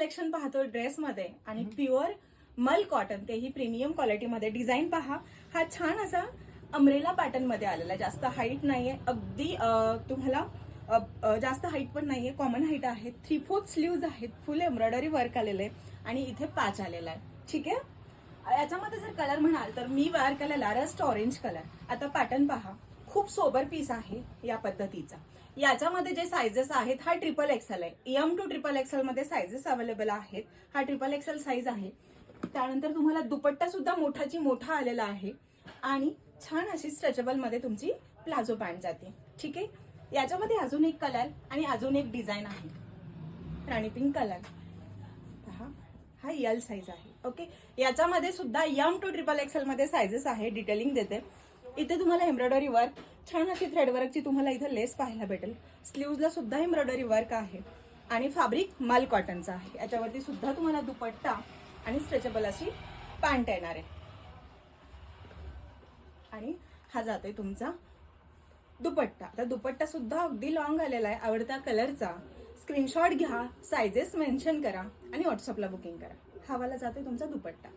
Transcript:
Collection पाहतो ड्रेसमध्ये आणि प्युअर मल कॉटन, तेही प्रीमियम क्वालिटीमध्ये. डिझाईन पहा, हा छान असा अम्ब्रेला पॅटर्न मध्ये आलेला आहे. जास्त हाईट नाहीये, अगदी तुम्हाला जास्त हाईट पण नाहीये, कॉमन हाईट आहे. 3/4 स्लीव्ज आहेत, फुल एम्ब्रॉयडरी वर्क आलेलं आहे आणि इथे पॅच आलेला आहे. ठीक आहे. याच्यामध्ये जर कलर म्हणाल तर मी वेअर केलेला रस्ट ऑरेंज कलर. आता पॅटर्न पहा, खूप सोबर पीस आहे या पद्धतीचा. याच्यामध्ये जे साइजेस आहेत, हा XXL आहे. M to XXL मध्ये साइजेस अवेलेबल आहेत. हा XXL साइज आहे. त्यानंतर तुम्हाला दुपट्टा सुद्धा मोठाची मोठा आलेला आहे आणि छान अशी स्ट्रेचेबल मध्ये तुमची प्लाझो पॅन्ट जाते. ठीक आहे. याच्यामध्ये अजून एक कलर आणि अजून एक डिझाईन आहे, राणी पिंक कलर. पहा, हा L साइज आहे. ओके. याच्यामध्ये सुद्धा M to XXL मध्ये साइजेस आहे. डिटेलिंग देते. इथे तुम्हाला एम्ब्रॉयडरी वर्क, छान अशी थ्रेड वर्कची तुम्हाला इथे लेस पाहायला भेटेल. स्लीव्हजला सुद्धा एम्ब्रॉयडरी वर्क आहे आणि फॅब्रिक मल कॉटनचा आहे. याच्यावरती सुद्धा तुम्हाला दुपट्टा आणि स्ट्रेचेबल अशी पॅन्ट येणार आहे. आणि हा जातोय तुमचा दुपट्टा. आता दुपट्टा सुद्धा अगदी लॉंग आलेला आहे. आवडत्या कलरचा स्क्रीनशॉट घ्या, साइजेस मेन्शन करा आणि व्हॉट्सअपला बुकिंग करा. हा वाला जातोय तुमचा दुपट्टा.